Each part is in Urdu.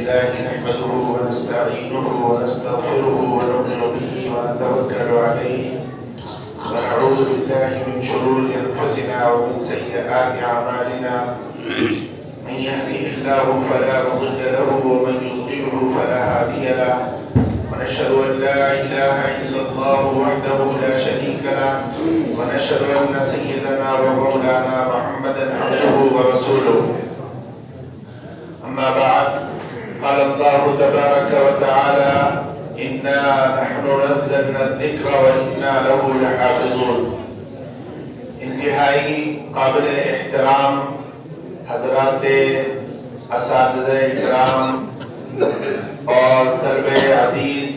لله نحمده ونستعينه ونستغفره ونؤمن به ونتوكل عليه ونعوذ بالله من شرور أنفسنا ومن سيئات أعمالنا من يهده الله فلا مضل له ومن يضلله فلا هادي له ونشهد أن لا إله إلا الله وحده لا شريك له ونشهد أن سيدنا ومولانا محمدا عبده ورسوله أما بعد قال الله تبارك وتعالى إنا نحن نزلنا الذكر وإنا له لحافظون. انتہائی قابل احترام حضرات اساتذہ اکرام اور طلبہ عزیز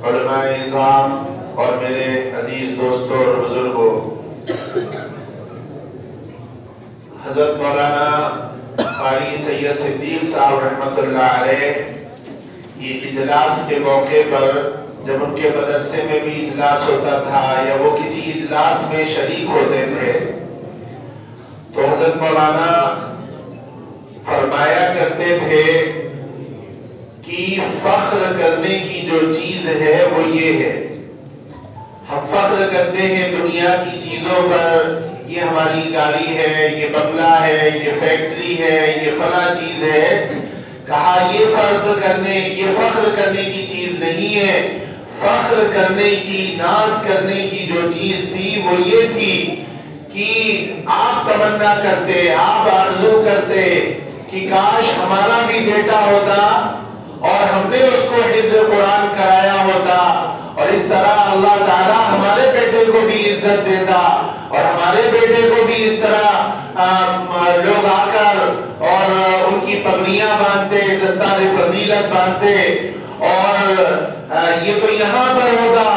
علماء اعظام اور میرے عزیز دوستوں اور بزرگوں، حضرت مولانا قاری سید صدیق صاحب رحمۃ اللہ علیہ یہ اجلاس کے موقع پر جب ان کے مدرسے میں بھی اجلاس ہوتا تھا یا وہ کسی اجلاس میں شریک ہوتے تھے تو حضرت مولانا فرمایا کرتے تھے کہ فخر کرنے کی جو چیز ہے وہ یہ ہے، ہم فخر کرتے ہیں دنیا کی چیزوں پر، یہ ہماری گاڑی ہے، یہ بنگلہ ہے، یہ فیکٹری ہے، یہ فلاں چیز ہے. کہا یہ فخر کرنے کی چیز نہیں ہے. فخر کرنے کی، ناز کرنے کی جو چیز تھی وہ یہ تھی کہ آپ تمنا کرتے، آپ آرزو کرتے کہ کاش ہمارا بھی بیٹا ہوتا اور ہم نے اس کو حفظ قرآن کرایا ہوتا، اور اس طرح اللہ تعالیٰ ہمارے بیٹے کو بھی عزت دیتا اور ہمارے بیٹے کو بھی اس طرح لوگ آ کر اور ان کی پگڑیاں باندھتے، دستار فضیلت باندھتے، اور یہ تو یہاں پر ہوگا،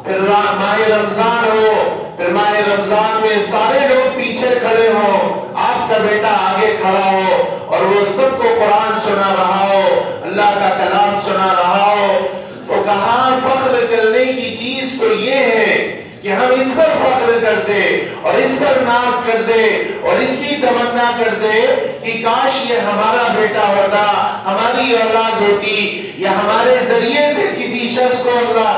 پھر ماہ رمضان ہو، پھر ماہ رمضان میں سارے لوگ پیچھے کھڑے ہوں، آپ کا بیٹا آگے کھڑا ہو اور وہ سب کو قرآن سنا رہا ہو، اللہ کا کلام سنا رہا ہو. تو کہاں فخر کرنے کی چیز تو یہ ہے کہ ہم اس پر فخر کرتے اور اس پر ناز کرتے اور اس کی تمنا کرتے کہ کاش یہ ہمارا بیٹا ہوتا، ہماری اولاد ہوتی، یا ہمارے ذریعے سے کسی شخص کو اللہ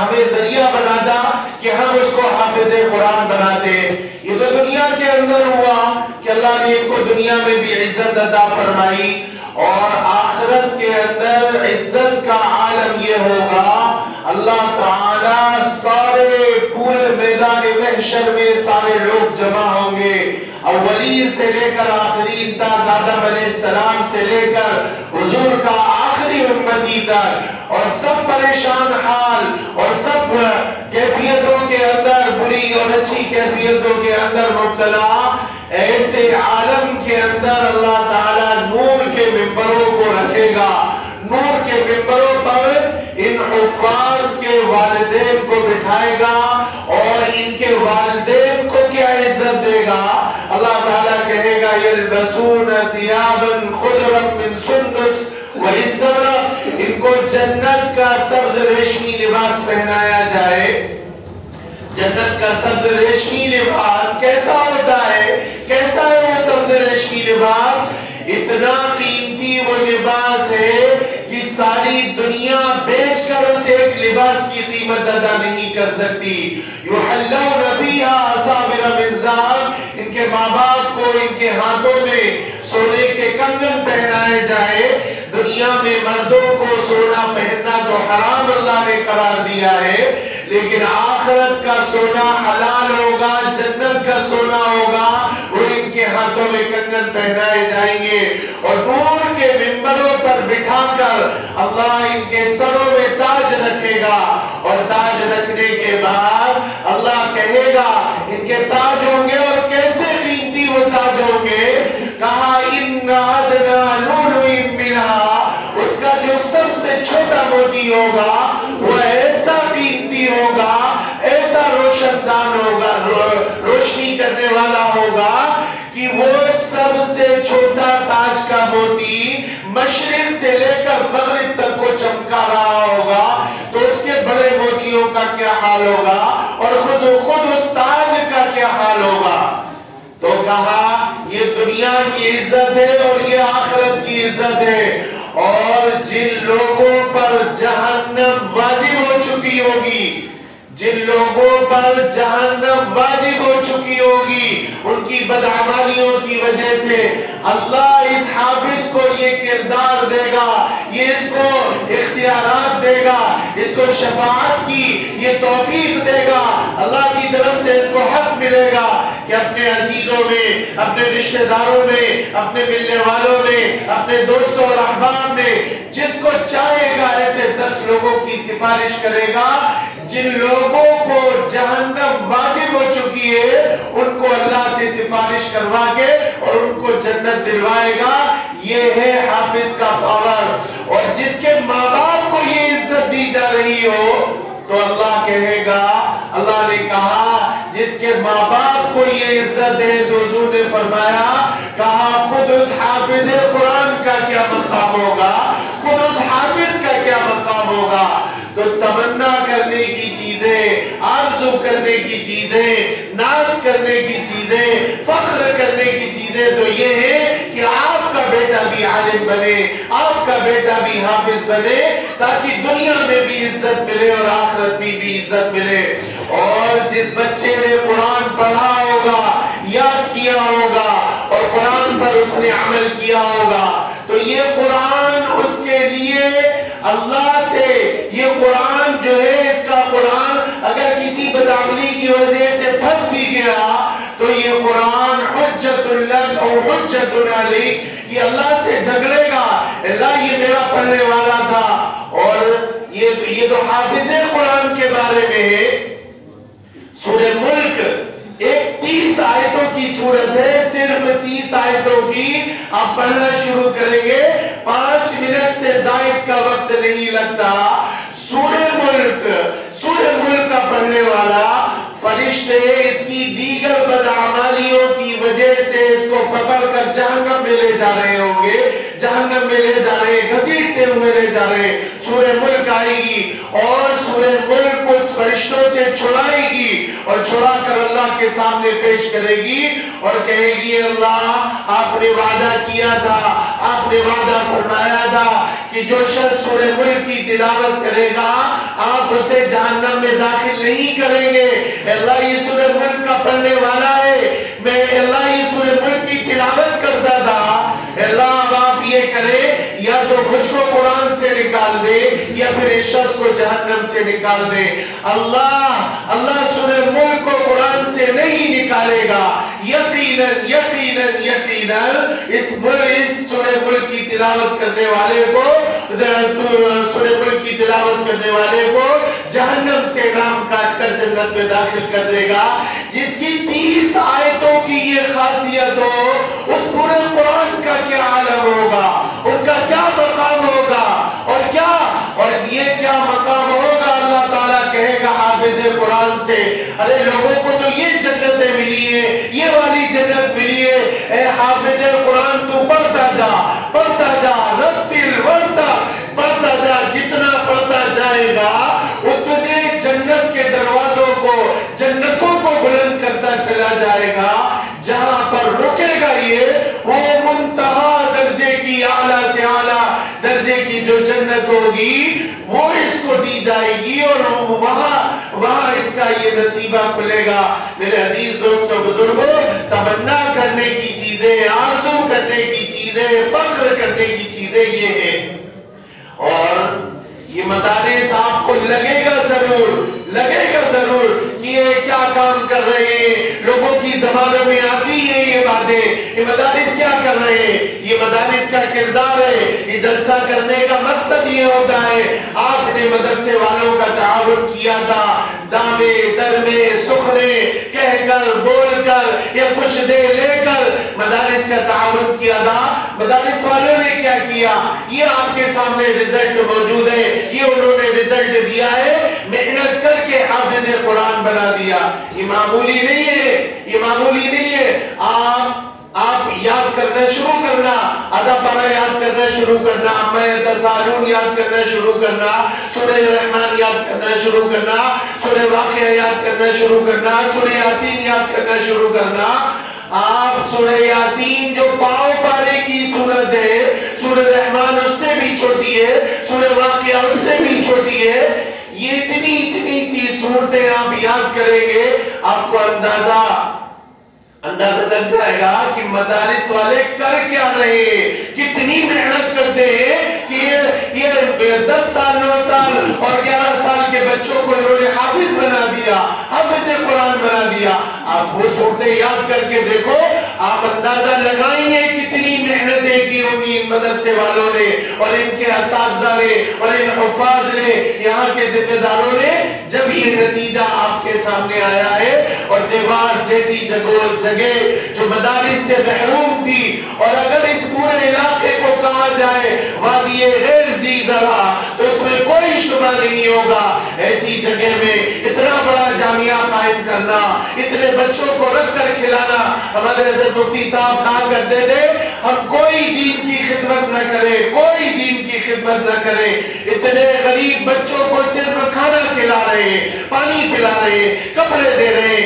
ہمیں ذریعہ بناتا کہ ہم اس کو حافظ قرآن بناتے. یہ تو دنیا کے اندر ہوا کہ اللہ نے ان کو دنیا میں بھی عزت عطا فرمائی، اور آخرت کے اندر عزت کا عالم یہ ہوگا اللہ تعالیٰ سارے پورے میدان محشر میں سارے لوگ جمع ہوں گے، اولین سے لے کر آخرین تک، آدم علیہ السلام سے لے کر حضور کا آخری امتی تک، اور سب پریشان حال اور سب کیفیتوں کے اندر، بری اور اچھی کیفیتوں کے اندر مبتلا. ایسے عالم کے اندر اللہ تعالیٰ نور کے ممبروں کو رکھے گا. نور کے ممبروں پر ان حفاظ کے والدین کو بٹھائے گا، اور ان کے والدین کو کیا عزت دے گا. اللہ تعالیٰ کہے گا یلبسون ثیابا خضرا من سندس واستبرق، ان کو جنت کا سبز ریشمی لباس پہنایا جائے. جنت کا سبز ریشمی لباس کیسا ہوتا ہے؟ کیسا ہے وہ سبز ریشمی لباس؟ اتنا قیمتی وہ لباس ہے کہ ساری دنیا بیچ کر اسے ایک لباس کی قیمت ادا نہیں کر سکتی. یحلون فیہا اساور من ذہب، ان کے ماں باپ کو ان کے ہاتھوں میں سونے کے کنگن پہنائے جائے. دنیا میں مردوں کو سونا پہننا تو حرام اللہ نے قرار دیا ہے، لیکن آخرت کا سونا حلال ہوگا، جنت کا سونا ہوگا، وہ ان کے ہاتھوں میں کنگن پہنائے جائیں گے، اور نور کے ممبروں پر بٹھا کر اللہ ان کے سروں میں تاج رکھے گا. اور تاج رکھنے کے بعد اللہ کہے گا ان کے تاج ہوں گے، اور کیسے قیمتی وہ تاج ہوں گے. کہا ان ادنی لؤلؤ منھا، اس کا جو سب سے چھوٹا موتی ہوگا وہ ایسا قیمتی ہوگا، ایسا روشن دان ہوگا، روشنی کرنے والا ہوگا کہ وہ سب سے چھوٹا تاج کا موتی مشرق سے لے کر مغرب تک کو چمکا رہا ہوگا. تو اس کے بڑے موتیوں کا کیا حال ہوگا، اور خود اس تاج کا کیا حال ہوگا. تو کہا یہ دنیا کی عزت ہے اور یہ آخرت کی عزت ہے. اور جن لوگوں پر جہنم واجب ہو چکی ہوگی، جن لوگوں پر جہنم واجب ہو چکی ہوگی ان کی بدعمالیوں کی وجہ سے اللہ اس حافظ کو یہ کردار دے گا، یہ اس کو اختیارات دے گا، اس کو شفاعت کی یہ توفیق دے گا، اللہ کی طرف سے اس کو حق ملے گا کہ اپنے عزیزوں میں، اپنے رشتہ داروں میں، اپنے ملنے والوں میں، اپنے دوستوں اور احباب میں جس کو چاہے گا ایسے 10 لوگوں کی سفارش کرے گا۔ جن لوگوں کو جہنم واجب ہو چکی ہے ان کو اللہ سے سفارش کروا کے اور ان کو جنت دلوائے گا۔ یہ ہے حافظ کا پاور۔ اور جس کے ماں باپ کو یہ عزت دی جا رہی ہو تو اللہ کہے گا، اللہ نے کہا جس کے ماں باپ کو یہ عزت دے تو حضور نے فرمایا، کہا خود اس حافظ قرآن کا کیا مقام ہوگا، خود اس حافظ کا کیا مقام ہوگا۔ تو تمنا کرنے کی چیزیں، آرزو کرنے کی چیزیں، ناز کرنے کی چیزیں، فخر کرنے کی چیزیں تو یہ ہے کہ آپ کا بیٹا بھی عالم بنے، آپ کا بیٹا بھی حافظ بنے، تاکہ دنیا میں بھی عزت ملے اور آخرت میں بھی عزت ملے۔ اور جس بچے نے قرآن پڑھا ہوگا، یاد کیا ہوگا اور قرآن پر اس نے عمل کیا ہوگا تو یہ قرآن اس کے لیے اللہ سے، یہ قرآن جو ہے، اس کا قرآن اگر کسی بدعملی کی وجہ سے پھنس بھی گیا تو یہ قرآن حجت لک اور حجت علیک، یہ اللہ سے جھگڑے گا، اللہ یہ میرا پڑھنے والا تھا۔ اور یہ تو حافظ قرآن کے بارے میں ہے۔ سورہ ملک ایک 30 آیتوں کی سورت ہے، صرف 30 آیتوں کی آپ پڑھنا شروع کریں گے 5 منٹ سے زائد کا وقت نہیں لگتا۔ سورہ ملک کا پڑھنے والا فرشتے اس کی دیگر بدعمالیوں کی وجہ سے اس کو پکڑ کر جہنم میں لے جا رہے ہوں گے، جہنم میں لے جا رہے، گھسیٹتے ہوئے لے جا رہے۔ سورہ ملک آئے گی اور سورہ ملک کو اس فرشتوں سے چھڑائے گی اور چھڑا کر اللہ کے سامنے پیش کرے گی اور کہے گی، اللہ آپ نے وعدہ کیا تھا، آپ نے وعدہ فرمایا تھا کہ جو شخص سورہ ملک کی تلاوت کرے گا آپ اسے جہنم میں داخل نہیں کریں گے۔ اللہ یہ سورہ ملک کا پڑھنے والا ہے، میں اللہ یہ سورہ ملک کی تلاوت کرتا تھا، اللہ اب آپ یہ کرے یا تو مجھ کو قرآن سے نکال دے یا پھر اس شخص کو جہنم سے نکال دے۔ اللہ سورہ ملک کو قرآن سے نہیں نکالے گا، یقیناً اس سورہ ملک کی تلاوت کرنے والے کو، سورہ ملک کی تلاوت کرنے والے کو جہنم سے نام کاٹ کر جنت میں داخل کر دے گا۔ جس کی 30 آیتوں کی یہ خاصیت ہو، اس پورے قرآن کا کیا عالم ہوگا، ان کا کیا مقام ہوگا اور یہ کیا مقام ہوگا۔ اللہ تعالیٰ کہے گا حافظ قرآن سے، ارے لوگوں کو تو یہ جنتیں ملی ہیں، یہ والی جنت ملی ہے، اے حافظ قرآن تو پڑھتا جا رتل ورتا، پڑھتا جا، جتنا پڑھتا جائے گا اتنے جنت کے دروازوں کو، جنتوں کو بلند کرتا چلا جائے گا۔ جہاں پر رکے گا یہ وہ منتہا درجے کی، اعلیٰ سے اعلیٰ درجے کی جو جنت ہوگی وہ اس کو دی جائے گی اور وہاں اس کا یہ نصیبہ کھلے گا۔ میرے عزیز دوستوں بزرگوں، تمنا کرنے کی چیزیں، آرزو کرنے کی چیزیں، فخر کرنے کی چیزیں یہ ہیں۔ اور یہ مدارس آپ کو لگے گا ضرور کہ یہ کیا کام کر رہے ہیں، لوگوں کی زبانوں میں آتی ہیں یہ باتیں، یہ مدارس کیا کر رہے ہیں، یہ مدارس کا کردار ہے، یہ جلسہ کرنے کا مقصد یہ ہوتا ہے۔ آپ نے مدرسے والوں کا تعاون کیا تھا، دامے درمے سخرے کہہ کر بول کر یا کچھ دے لے کر مدارس کا تعاون کیا تھا۔ مدارس والوں نے کیا کیا، یہ آپ کے سامنے رزلٹ موجود ہے، یہ انہوں نے رزلٹ دیا ہے، محنت کر کے حافظ قرآن بنا دیا۔ یہ معمولی نہیں ہے، آپ یاد کرنا شروع کرنا، آدھا پارہ یاد کرنا شروع کرنا، اما یتساءلون یاد کرنا شروع کرنا، سورہ رحمان یاد کرنا شروع کرنا، سورہ واقعہ یاد کرنا شروع کرنا، سورہ یاسین یاد کرنا شروع کرنا۔ آپ سورہ یاسین جو پاؤں پارے کی سورت ہے، سورہ رحمان اس سے بھی بھی چھوٹی ہے، سورہ واقعہ اس سے بھی چھوٹی ہے. یہ اتنی سی صورتیں آپ یاد کریں گے، آپ کو اندازہ لگ جائے گا کہ مدارس والے کر کیا رہے، کتنی محنت کرتے ہیں کہ یہ 10 سال 9 سال اور 11 سال کے بچوں کو انہوں نے حافظ بنا دیا، حافظ قرآن بنا دیا. آپ وہ صورتیں یاد کر کے دیکھو، آپ اندازہ لگائیں گے کتنی محنتیں کی ہوں گی ان مدرسے والوں نے اور ان کے اساتذہ نے اور ان حفاظ نے، یہاں کے ذمہ داروں نے. جب یہ نتیجہ آپ کے سامنے آیا ہے اور دیوار جیسی جگہ جو مدارس سے محروم تھی، اور اگر اس پورے علاقے کو کہا جائے وادی غیر ذی زرع تو اس میں کوئی شبہ نہیں ہوگا، ایسی جگہ میں اتنا بڑا جامعہ قائم کرنا، اتنے بچوں کو رکھ کر کھلانا. ہمارے حضرت مفتی صاحب کہا کرتے تھے ہم کوئی دین کی خدمت نہ کریں، کوئی دین کی خدمت نہ کریں، اتنے غریب بچوں کو صرف کھانا کھلا رہے ہیں، پانی پلا رہے ہیں، کپڑے دے رہے ہیں،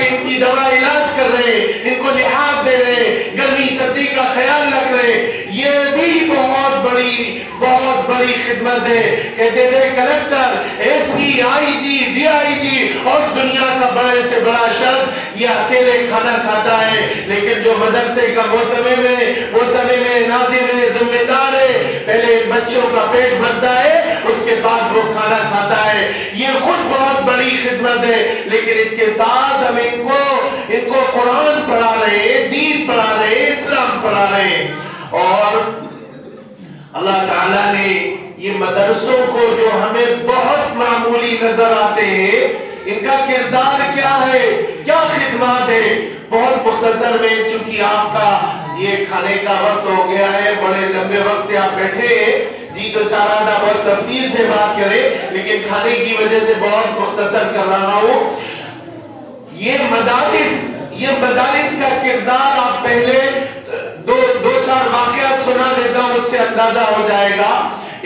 ان کی دوا علاج کر رہے ہیں، ان کو لحاظ دے رہے ہیں، گرمی سردی کا خیال رکھ رہے ہیں. یہ بھی بہت بڑی خدمت ہے. کہتے تھے collector, S P, I G, D I G اور دنیا کا بڑے سے بڑا شخص یہ اکیلے کھانا کھاتا ہے، لیکن جو مدرسے کا محتمم ہے، ناظم ہے، ذمہ دار ہے، پہلے بچوں کا پیٹ بھرتا ہے، اس کے بعد وہ کھانا کھاتا ہے. یہ خود بہت بڑی خدمت ہے، لیکن اس کے ساتھ ہم ان کو قرآن پڑھا رہے ہیں، دین پڑھا رہے ہیں، اسلام پڑھا رہے ہیں. اور اللہ تعالیٰ نے یہ مدرسوں کو جو ہمیں بہت معمولی نظر آتے ہیں، ان کا کردار کیا ہے، کیا خدمات ہے. بہت مختصر میں، چونکہ آپ کا یہ کھانے کا وقت ہو گیا ہے، بڑے لمبے وقت سے آپ بیٹھے ہیں جی، تو چاہ رہا تھا بہت تفصیل سے بات کریں، لیکن کھانے کی وجہ سے بہت مختصر کر رہا ہوں. یہ مدارس کا کردار آپ پہلے دو چار واقعات سنا دیتا ہوں، اس سے اندازہ ہو جائے گا.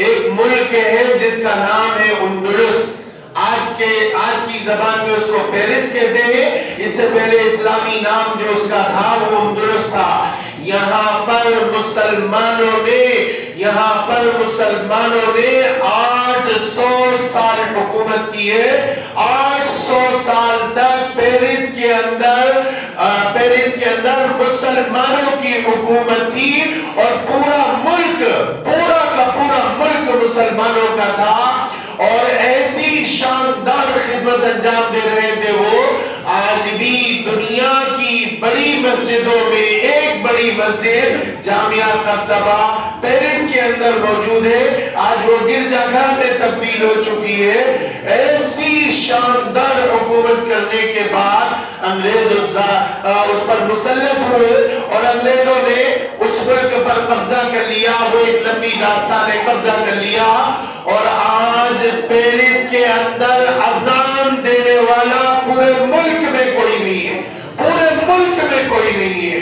ایک ملک ہے جس کا نام ہے اندلس، آج کی زبان میں اس کو پیرس کہتے ہیں، اس سے پہلے اسلامی نام جو اس کا تھا وہ اندلس تھا. یہاں پر مسلمانوں نے 800 سال حکومت کی ہے. 800 سال تک پیرس کے اندر مسلمانوں کی حکومت تھی، اور پورا کا پورا ملک مسلمانوں کا تھا، اور ایسی شاندار خدمت انجام دے رہے تھے وہ. آج بھی دنیا کی بڑی مسجدوں میں ایک بڑی مسجد جامعہ قرطبہ پیرس کے اندر موجود ہے. آج وہ گرجا گھر میں تبدیل ہو چکی ہے. ایسی شاندار حکومت کرنے کے بعد انگریز اس پر مسلط ہوئے، اور انگریزوں نے اس ملک پر قبضہ کر لیا. وہ ایک لمبی داستان ہے، قبضہ کر لیا، اور آج پیرس کے اندر اذان دینے والا پورے ملک میں کوئی نہیں ہے. پورے ملک میں کوئی نہیں ہے.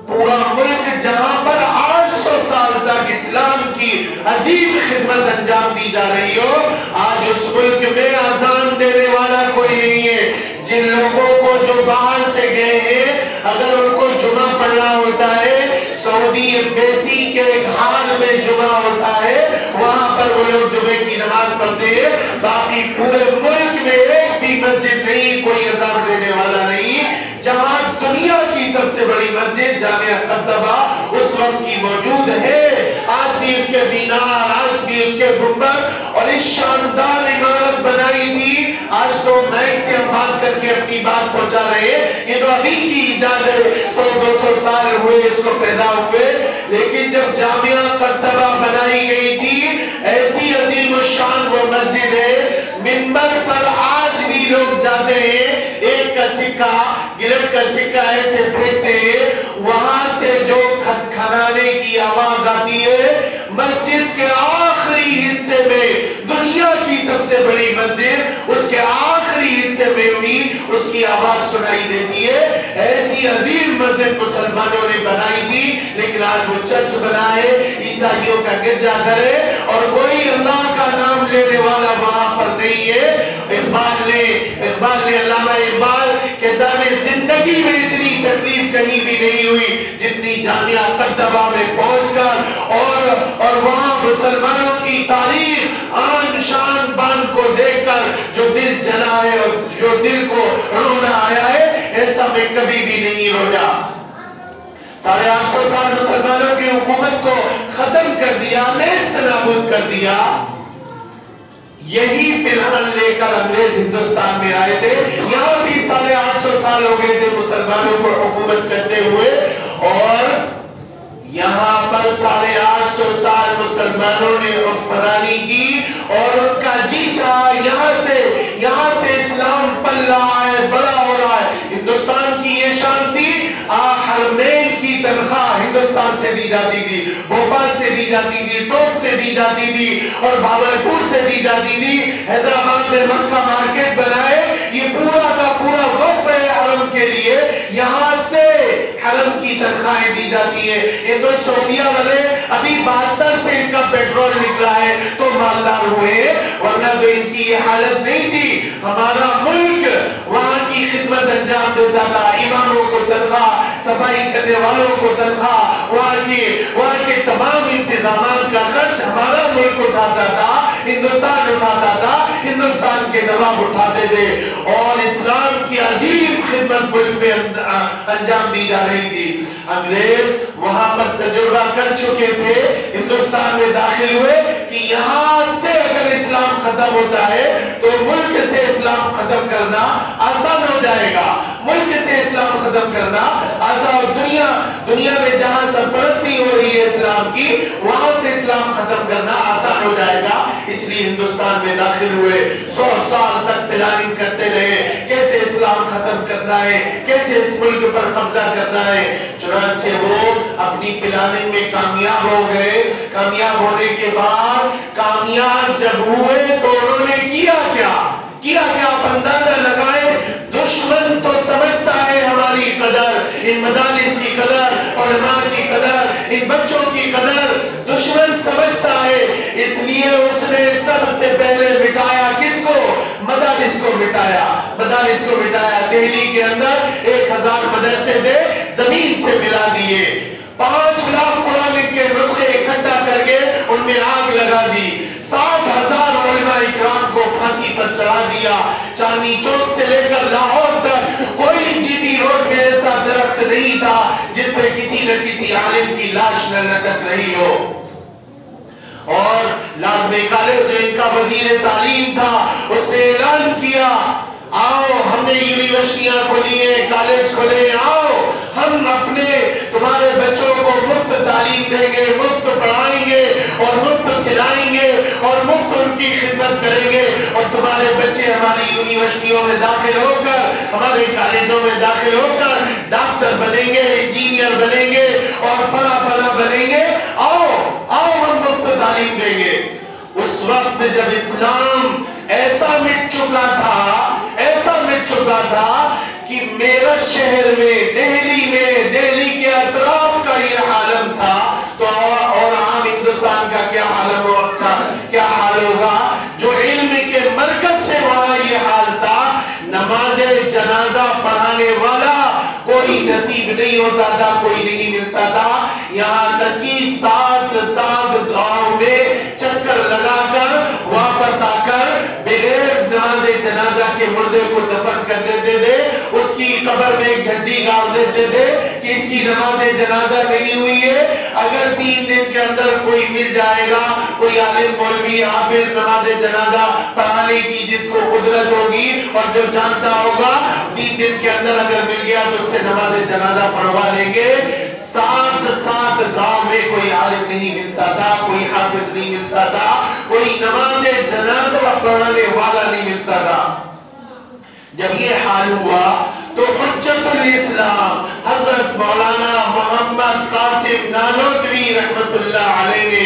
پورا ملک جہاں پر 800 سال تک اسلام کی عظیم خدمت انجام دی جا رہی ہو، آج اس ملک میں اذان دینے والا کوئی نہیں ہے. جن لوگوں کو جو باہر سے گئے ہیں، اگر ان کو جمعہ پڑھنا ہوتا ہے، سعودی ایمبیسی کے ایک حال میں جمعہ ہوتا ہے، وہاں پر وہ لوگ جمعے کی نماز پڑھتے ہیں. باقی پورے ملک میں ایک بھی مسجد نہیں، کوئی اذان دینے والا نہیں. جہاں دنیا کی سب سے بڑی مسجد جامعہ قرطبہ اس وقت کی موجود ہے، آج بھی اس کے مینار، آج بھی اس کے گنبد اور اس شاندار عمارت بنائی تھی. آج تو مائک سے ہم بات کر کے اپنی بات پہنچا رہے ہیں، یہ تو ابھی کی ایجاد ہے، 100-200 سال ہوئے اس کو پیدا ہوئے. لیکن جب جامعہ قرطبہ بنائی گئی تھی، ایسی عظیم الشان وہ مسجد ہے، منبر پر آج بھی لوگ جاتے ہیں، ایک کا سکہ، گرٹ کا سکہ ایسے پھینکتے ہیں، وہاں سے جو کھنکھنانے کی آواز آتی ہے، مسجد کے آخری حصے میں دنیا کی سب سے بڑی منزل اس کے آخری حصے میں ہوئی، اس کی آواز سنائی دیتی ہے۔ ایسی عظیم مسجد مسلمانوں نے بنائی تھی، لیکن آج وہ چرچ بنائے، عیسائیوں کا گرجا گھر ہے، اور کوئی اللہ کا نام لینے والا وہاں پر نہیں ہے۔ اقبال نے علامہ اقبال کہتا ہے زندگی میں اتنی تکلیف کہیں بھی نہیں ہوئی جتنی جامعہ قرطبہ میں پہنچ کر اور وہاں مسلمانوں کی تاریخ آن شان بان کو دیکھ کر جو دل جلا ہے اور جو دل کو رونا آیا ہے، ایسا میں کبھی بھی نہیں رویا۔ 850 سال مسلمانوں کی حکومت کو ختم کر دیا، نیست نابود کر دیا۔ یہی پلان لے کر انگریز ہندوستان میں آئے تھے، یہاں بھی 850 سال ہو گئے تھے مسلمانوں کو حکومت کرتے ہوئے، اور یہاں پر 850 سال مسلمانوں نے حکمرانی کی، اور ان کا جی چاہا یہاں سے اسلام پل رہا ہے، بڑا ہو رہا ہے۔ ہندوستان کی یہ شان تھی، حرمین کی تنخواہ ہندوستان سے دی جاتی تھی، بھوپال سے دی جاتی تھی، ٹوک سے دی جاتی تھی، اور بھاولپور سے دی جاتی تھی۔ حیدرآباد میں مکہ مارکیٹ بنائے، یہ پورا کا پورا وقف ہے حرم کے لیے، یہاں سے حرم کی تنخواہیں دی جاتی ہے۔ یہ تو سعودیہ والے ابھی 72 سے ان کا پیٹرول نکلا ہے تو مالدار ہوئے، ورنہ تو ان کی یہ حالت نہیں تھی۔ ہمارا ملک وہاں کی خدمت انجام دیتا تھا، اماموں کو تنخواہ، صفائی کرنے والوں کو تنخواہ، وہاں کے تمام انتظامات کا خرچ ہمارا ملک اٹھاتا تھا، ہندوستان اٹھاتا تھا، ہندوستان کے نواب اٹھاتے تھے، اور اسلام کی عظیم خدمت ملک میں انجام دی جا رہی تھی۔ انگریز وہاں پر تجربہ کر چکے تھے، ہندوستان میں داخل ہوئے کہ یہاں سے اگر اسلام ختم ہوتا ہے تو ملک سے اسلام ختم کرنا آسان ہو جائے گا، ملک سے اسلام ختم کرنا آسان، دنیا میں جہاں سرپرستی ہو رہی ہے اسلام کی، وہاں سے اسلام ختم کرنا آسان ہو جائے گا۔ اس لیے ہندوستان میں داخل ہوئے، 100 سال تک پلاننگ کرتے رہے، کیسے اسلام ختم کرنا ہے، کیسے اس ملک پر قبضہ کرنا ہے۔ چنانچہ وہ اپنی پلاننگ میں کامیاب ہو گئے۔ کامیاب ہونے کے بعد کامیاب جب ہوئے تو انہوں نے کیا کیا آپ اندازہ لگائے۔ دشمن تو سمجھتا ہے ہماری قدر، ان مدارس کی قدر، علماء کی قدر، ان بچوں کی قدر دشمن سمجھتا ہے، اس لیے اس نے سب سے پہلے مٹایا کس کو؟ مدارس کو مٹایا۔ دہلی کے اندر 1000 مدرسے تھے، زمین سے ملا دیے، 5 لاکھ قرآن کے نسخے اکٹھا کر کے ان میں آگ لگا دی، 60,000 علماء اکرام کو پھانسی پر چڑھا دیا۔ چاندنی چوک سے لے کر لاہور تک کوئی جی ٹی روڈ میں ایسا درخت نہیں تھا جس پہ کسی نہ کسی عالم کی لاش نہ لٹک رہی ہو۔ اور لارڈ میکالے جو ان کا وزیر تعلیم تھا، اس نے اعلان کیا، آؤ ہم نے یونیورسٹیاں کھولی ہیں، کالج کھولے، آؤ ہم اپنے تمہارے بچوں کو مفت تعلیم دیں گے، مفت پڑھائیں گے اور مفت کھلائیں گے اور مفت ان کی خدمت کریں گے، اور تمہارے بچے ہماری یونیورسٹیوں میں داخل ہو کر، ہمارے کالجوں میں داخل ہو کر ڈاکٹر بنیں گے، انجینئر بنیں گے اور فلاں بنیں گے، آؤ ہم مفت تعلیم دیں گے۔ اس وقت جب اسلام ایسا مٹ چکا تھا کہ میرٹھ شہر میں، دہلی کے اطراف کا یہ عالم تھا، تو اور عام ہندوستان کا کیا حال ہوگا؟ جو علم کے مرکز سے وہاں یہ حال تھا، نماز جنازہ پڑھانے والا کوئی نصیب نہیں ہوتا تھا، کوئی نہیں ملتا تھا، یہاں تک کہ 7 گاؤں میں چکر لگا کر واپس آ کر بغیر نماز جنازہ کے مردے کو دفن کر دیتے تھے، اس کی قبر میں ایک جھنڈی گاڑ دیتے تھے کہ اس کی نماز جنازہ نہیں ہوئی ہے، اگر 3 دن کے اندر کوئی مل جائے گا، کوئی عالم مولوی حافظ نماز جنازہ پڑھانے کی جس کو قدرت ہوگی اور جو جانتا ہوگا، 3 دن کے اندر اگر مل گیا تو اس سے نماز جنازہ پڑھوا لیں گے۔ 7 گاؤں میں کوئی عالم نہیں ملتا تھا، کوئی حافظ نہیں ملتا تھا، کوئی نماز جنازہ پڑھانے والا نہیں ملتا تھا۔ جب یہ حال ہوا تو حجت الاسلام حضرت مولانا محمد قاسم نانوتوی رحمت اللہ علیہ نے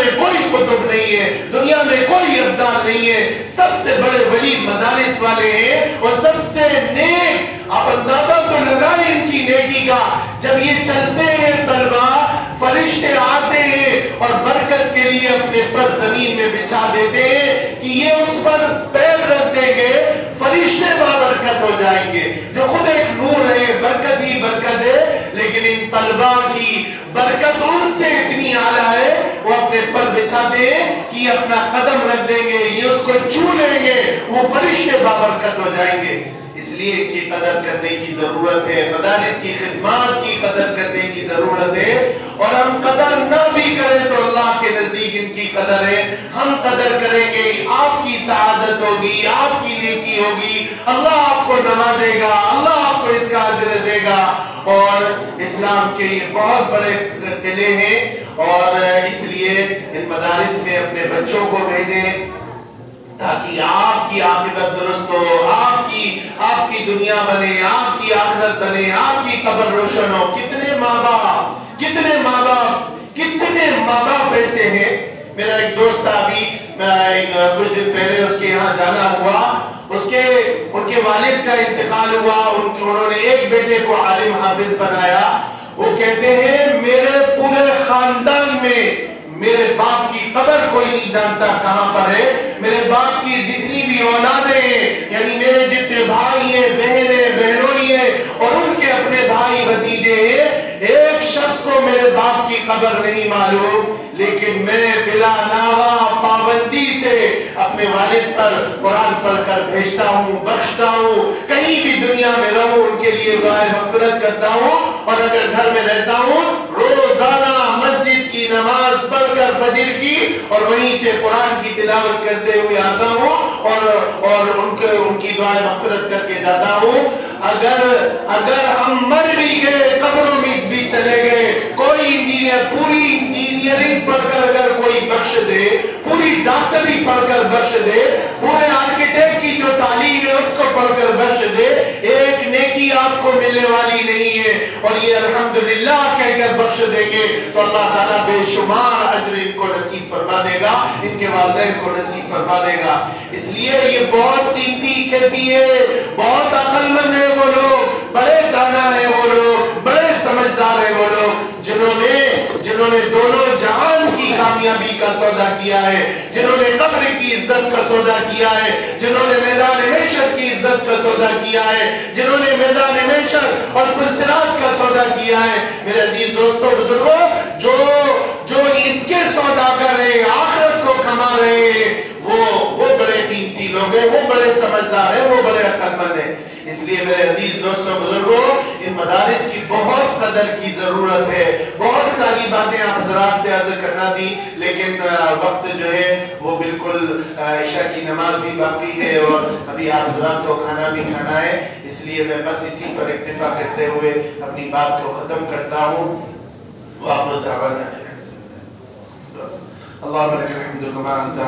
میں کوئی قطب نہیں ہے، دنیا میں کوئی ابدال نہیں ہے، سب سے بڑے ولی مدارس والے ہیں اور سب سے نیک، آپ اندازہ تو لگائیں ان کی نیکی کا۔ جب یہ چلتے ہیں طلبہ، فرشتے آتے ہیں اور برکت کے لیے اپنے پر زمین میں بچھا دیتے ہیں کہ یہ اس پر پیر رکھ دیں گے، فرشتے بابرکت ہو جائیں گے، جو خود ایک نور ہے، برکت ہی برکت ہے۔ لیکن ان طلبہ کی برکت ان سے اتنی اعلیٰ ہے، وہ اپنے پر بچھا دیں کہ یہ اپنا قدم رکھ دیں گے، یہ اس کو چھو لیں گے، وہ فرشتے بابرکت ہو جائیں گے۔ اس لیے ان کی قدر کرنے کی ضرورت ہے، مدارس کی خدمات کی قدر کرنے کی ضرورت ہے، اور ہم قدر نہ بھی کریں تو اللہ کے نزدیک ان کی قدر ہے۔ ہم قدر کریں گے، آپ کی سعادت ہوگی، آپ کی نیکی ہوگی، اللہ آپ کو نوازے گا، اللہ آپ کو اس کا اجر دے گا۔ اور اسلام کے یہ بہت بڑے قلعے ہیں، اور اس لیے ان مدارس میں اپنے بچوں کو بھیجیں تاکہ آپ کی عاقبت درست ہو، آپ کی دنیا بنے، آپ کی آخرت بنے، آپ کی قبر روشن ہو۔ کتنے ماں باپ ایسے ہیں۔ میرا ایک دوست ابھی کچھ دن پہلے اس کے یہاں جانا ہوا، ان کے والد کا انتقال ہوا، انہوں نے ایک بیٹے کو عالم حافظ بنایا۔ وہ کہتے ہیں میرے پورے خاندان میں میرے باپ کی قبر کوئی نہیں جانتا کہاں پر ہے۔ میرے باپ کی جتنی بھی اولادیں ہیں، یعنی میرے جتنے بھائی ہیں، بہنوئی ہیں، اور ان کے اپنے بھائی بھتیجے ہیں، ایک شخص کو میرے باپ کی قبر نہیں معلوم۔ لیکن میں بلا ناغہ پابندی سے اپنے والد پر قرآن پڑھ کر بھیجتا ہوں، بخشتا ہوں، کہیں بھی دنیا میں رہوں ان کے لیے دعائے مغفرت کرتا ہوں، اور اگر گھر میں رہتا ہوں روزانہ مسجد کی نماز پڑھ کر فجر کی، اور وہیں سے قرآن کی تلاوت کرتے ہوئے آتا ہوں، اور ان کی دعائے مغفرت کر کے جاتا ہوں۔ اگر ہم مر بھی گئے، قبروں میں بھی چلے گئے، کوئی پوری انجینئرنگ پڑھ کر اگر کوئی بخش دے، پوری ڈاکٹری پڑھ کر بخش دے، پورے آرکیٹیکٹ کی جو تعلیم ہے اس کو پڑھ کر بخش دے، ایک نیکی آپ کو ملنے والی نہیں ہے۔ اور یہ الحمدللہ کہہ کر بخش دیں گے تو اللہ تعالیٰ بے شمار اجر ان کو نصیب فرما دے گا، ان کے والدین کو نصیب فرما دے گا۔ اس لیے یہ بہت قیمتی کھیتی ہے، بہت عقل مند ہے وہ لوگ، بڑے دانا ہے وہ لوگ، بڑے سمجھدار ہے وہ لوگ، جنہوں نے دونوں جہان کی کامیابی کا سودا کیا ہے، جنہوں نے قبر کی عزت کا سودا کیا ہے، جنہوں نے میدان محشر کی عزت کا سودا کیا ہے، جنہوں نے میدان محشر اور پرصراط کا سودا کیا ہے۔ میرے عزیز دوستوں، بزرگوں، جو اس کے سوداگر ہیں، آخرت کو کما رہے ہیں، وہ بڑے قیمتی لوگ ہیں، وہ بڑے سمجھدار ہیں، وہ بڑے عقل مند ہیں۔ اس لیے میرے عزیز دوستوں، بزرگوں، ان مدارس کی بہت قدر کی ضرورت ہے۔ بہت ساری باتیں آپ حضرات سے عرض کرنا تھی، لیکن وقت جو ہے وہ بالکل عشاء کی نماز بھی باقی ہے، اور ابھی آپ حضرات کو کھانا بھی کھانا ہے، اس لیے میں بس اسی پر اکتفا کرتے ہوئے اپنی بات کو ختم کرتا ہوں۔ وآخر دعوانا اللهم لك الحمد كما أنت